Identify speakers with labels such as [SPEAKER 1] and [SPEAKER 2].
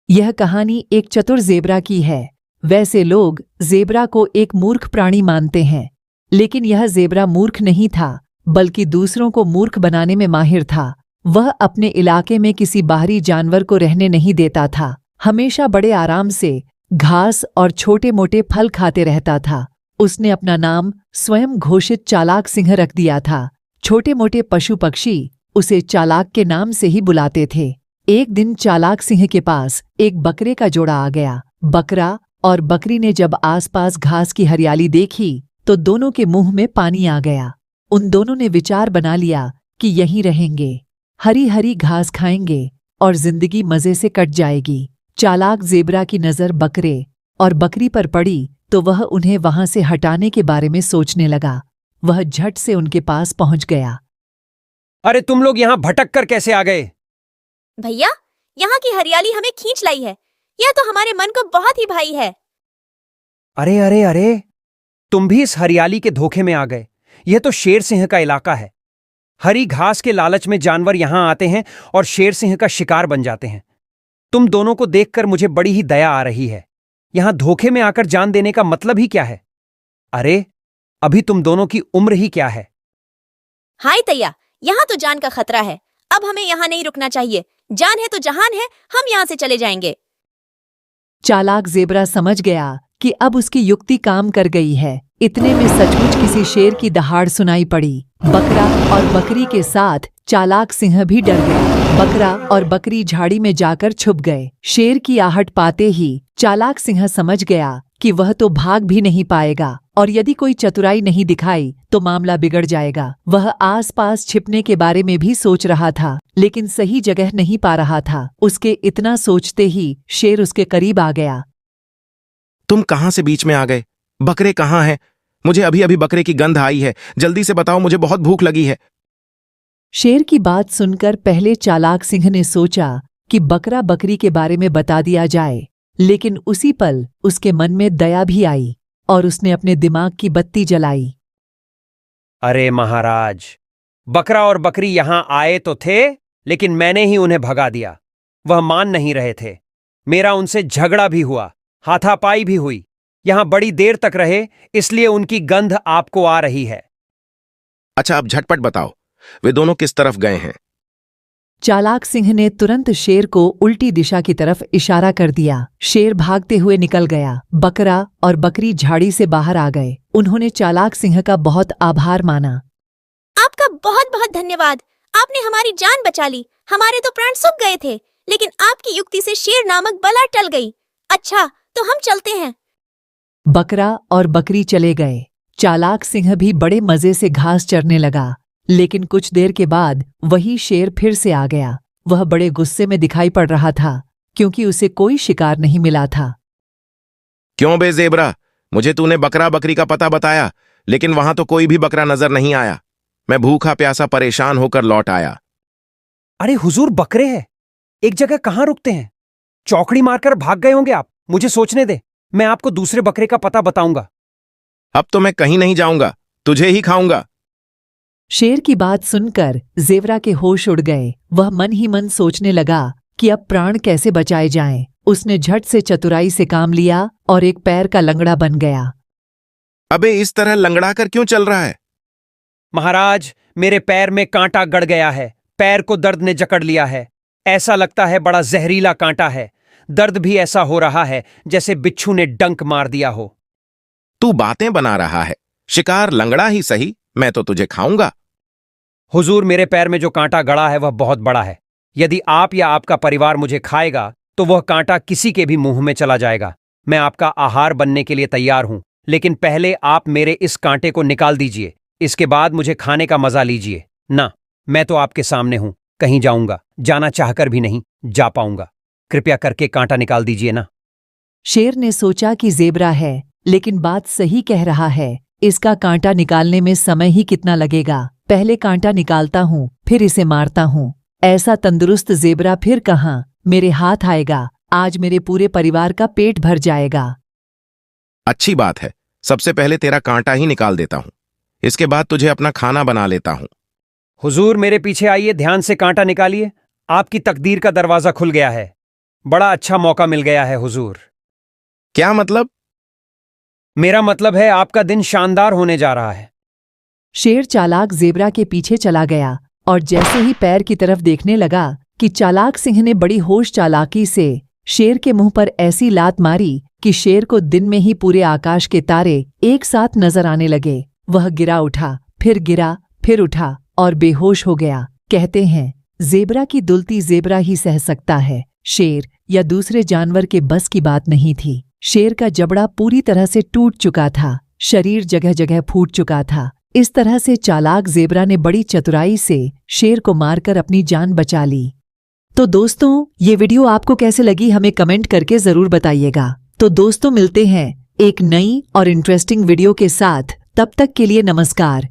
[SPEAKER 1] यह कहानी एक चतुर ज़ेब्रा की है। वैसे लोग ज़ेब्रा को एक मूर्ख प्राणी मानते हैं, लेकिन यह ज़ेब्रा मूर्ख नहीं था, बल्कि दूसरों को मूर्ख बनाने में माहिर था। वह अपने इलाके में किसी बाहरी जानवर को रहने नहीं देता था, हमेशा बड़े आराम से घास और छोटे मोटे फल खाते रहता था। उसने अपना नाम स्वयं घोषित चालाक सिंह रख दिया था। छोटे मोटे पशु पक्षी उसे चालाक के नाम से ही बुलाते थे। एक दिन चालाक सिंह के पास एक बकरे का जोड़ा आ गया। बकरा और बकरी ने जब आसपास घास की हरियाली देखी तो दोनों के मुंह में पानी आ गया। उन दोनों ने विचार बना लिया कि यहीं रहेंगे, हरी हरी घास खाएंगे और जिंदगी मजे से कट जाएगी। चालाक ज़ेब्रा की नज़र बकरे और बकरी पर पड़ी तो वह उन्हें वहां से हटाने के बारे में सोचने लगा। वह झट से उनके पास पहुंच गया।
[SPEAKER 2] अरे तुम लोग यहाँ भटक कर कैसे आ गए?
[SPEAKER 3] भैया, यहाँ की हरियाली हमें खींच लाई है। यह तो हमारे मन को बहुत ही भाई है।
[SPEAKER 2] अरे अरे अरे, तुम भी इस हरियाली के धोखे में आ गए। यह तो शेर सिंह का इलाका है। हरी घास के लालच में जानवर यहाँ आते हैं और शेर सिंह का शिकार बन जाते हैं। तुम दोनों को देखकर मुझे बड़ी ही दया आ रही है। यहाँ धोखे में आकर जान देने का मतलब ही क्या है? अरे, अभी तुम दोनों की उम्र ही क्या है?
[SPEAKER 3] हाय तैया, यहाँ तो जान का खतरा है। अब हमें यहाँ नहीं रुकना चाहिए। जान है तो जहान है, हम यहाँ से चले जाएंगे।
[SPEAKER 1] चालाक ज़ेब्रा समझ गया कि अब उसकी युक्ति काम कर गई है। इतने में सचमुच किसी शेर की दहाड़ सुनाई पड़ी। बकरा और बकरी के साथ चालाक सिंह भी डर गया। बकरा और बकरी झाड़ी में जाकर छुप गए। शेर की आहट पाते ही चालाक सिंह समझ गया कि वह तो भाग भी नहीं पाएगा और यदि कोई चतुराई नहीं दिखाई तो मामला बिगड़ जाएगा। वह आसपास छिपने के बारे में भी सोच रहा था, लेकिन सही जगह नहीं पा रहा था। उसके इतना सोचते ही शेर उसके करीब आ गया।
[SPEAKER 4] तुम कहां से बीच में आ गए? बकरे कहां हैं? मुझे अभी अभी बकरे की गंध आई है। जल्दी से बताओ, मुझे बहुत भूख लगी है।
[SPEAKER 1] शेर की बात सुनकर पहले चालाक सिंह ने सोचा कि बकरा बकरी के बारे में बता दिया जाए, लेकिन उसी पल उसके मन में दया भी आई और उसने अपने दिमाग की बत्ती जलाई।
[SPEAKER 2] अरे महाराज, बकरा और बकरी यहां आए तो थे, लेकिन मैंने ही उन्हें भगा दिया। वह मान नहीं रहे थे। मेरा उनसे झगड़ा भी हुआ, हाथापाई भी हुई। यहां बड़ी देर तक रहे, इसलिए उनकी गंध आपको आ रही है।
[SPEAKER 4] अच्छा, अब झटपट बताओ, वे दोनों किस तरफ गए हैं?
[SPEAKER 1] चालाक सिंह ने तुरंत शेर को उल्टी दिशा की तरफ इशारा कर दिया। शेर भागते हुए निकल गया। बकरा और बकरी झाड़ी से बाहर आ गए। उन्होंने चालाक सिंह का बहुत आभार माना।
[SPEAKER 3] आपका बहुत बहुत धन्यवाद। आपने हमारी जान बचा ली। हमारे तो प्राण सूख गए थे, लेकिन आपकी युक्ति से शेर नामक बला टल गई। अच्छा, तो हम चलते हैं।
[SPEAKER 1] बकरा और बकरी चले गए। चालाक सिंह भी बड़े मजे से घास चरने लगा, लेकिन कुछ देर के बाद वही शेर फिर से आ गया। वह बड़े गुस्से में दिखाई पड़ रहा था, क्योंकि उसे कोई शिकार नहीं मिला था।
[SPEAKER 4] क्यों बे ज़ेब्रा, मुझे तूने बकरा बकरी का पता बताया, लेकिन वहां तो कोई भी बकरा नजर नहीं आया। मैं भूखा प्यासा परेशान होकर लौट आया।
[SPEAKER 2] अरे हुजूर, बकरे हैं, एक जगह कहां रुकते हैं? चौकड़ी मारकर भाग गए होंगे आप। मुझे सोचने दे, मैं आपको दूसरे बकरे का पता बताऊंगा।
[SPEAKER 4] अब तो मैं कहीं नहीं जाऊंगा, तुझे ही खाऊंगा।
[SPEAKER 1] शेर की बात सुनकर ज़ेब्रा के होश उड़ गए। वह मन ही मन सोचने लगा कि अब प्राण कैसे बचाए जाएं। उसने झट से चतुराई से काम लिया और एक पैर का लंगड़ा बन गया।
[SPEAKER 4] अबे, इस तरह लंगड़ा कर क्यों चल रहा है?
[SPEAKER 2] महाराज, मेरे पैर में कांटा गड़ गया है। पैर को दर्द ने जकड़ लिया है। ऐसा लगता है बड़ा जहरीला कांटा है। दर्द भी ऐसा हो रहा है जैसे बिच्छू ने डंक मार दिया हो।
[SPEAKER 4] तू बातें बना रहा है। शिकार लंगड़ा ही सही, मैं तो तुझे खाऊंगा।
[SPEAKER 2] हुजूर, मेरे पैर में जो कांटा गड़ा है वह बहुत बड़ा है। यदि आप या आपका परिवार मुझे खाएगा तो वह कांटा किसी के भी मुंह में चला जाएगा। मैं आपका आहार बनने के लिए तैयार हूं, लेकिन पहले आप मेरे इस कांटे को निकाल दीजिए। इसके बाद मुझे खाने का मजा लीजिए। ना, मैं तो आपके सामने हूं, कहीं जाऊंगा, जाना चाहकर भी नहीं जा पाऊंगा। कृपया करके कांटा निकाल दीजिए ना।
[SPEAKER 1] शेर ने सोचा कि ज़ेब्रा है, लेकिन बात सही कह रहा है। इसका कांटा निकालने में समय ही कितना लगेगा। पहले कांटा निकालता हूँ, फिर इसे मारता हूँ। ऐसा तंदुरुस्त ज़ेब्रा फिर कहाँ मेरे हाथ आएगा। आज मेरे पूरे परिवार का पेट भर जाएगा।
[SPEAKER 4] अच्छी बात है, सबसे पहले तेरा कांटा ही निकाल देता हूं, इसके बाद तुझे अपना खाना बना लेता हूं।
[SPEAKER 2] हुजूर, मेरे पीछे आइए, ध्यान से कांटा निकालिए। आपकी तकदीर का दरवाजा खुल गया है। बड़ा अच्छा मौका मिल गया है हुजूर।
[SPEAKER 4] क्या मतलब?
[SPEAKER 2] मेरा मतलब है आपका दिन शानदार होने जा रहा है।
[SPEAKER 1] शेर चालाक जेबरा के पीछे चला गया और जैसे ही पैर की तरफ देखने लगा कि चालाक सिंह ने बड़ी होश चालाकी से शेर के मुंह पर ऐसी लात मारी कि शेर को दिन में ही पूरे आकाश के तारे एक साथ नजर आने लगे। वह गिरा उठा, फिर उठा और बेहोश हो गया। कहते हैं जेबरा की दुलती जेबरा ही सह सकता है, शेर या दूसरे जानवर के बस की बात नहीं थी। शेर का जबड़ा पूरी तरह से टूट चुका था, शरीर जगह जगह फूट चुका था। इस तरह से चालाक जेबरा ने बड़ी चतुराई से शेर को मारकर अपनी जान बचा ली। तो दोस्तों, ये वीडियो आपको कैसे लगी हमें कमेंट करके जरूर बताइएगा। तो दोस्तों, मिलते हैं एक नई और इंटरेस्टिंग वीडियो के साथ। तब तक के लिए नमस्कार।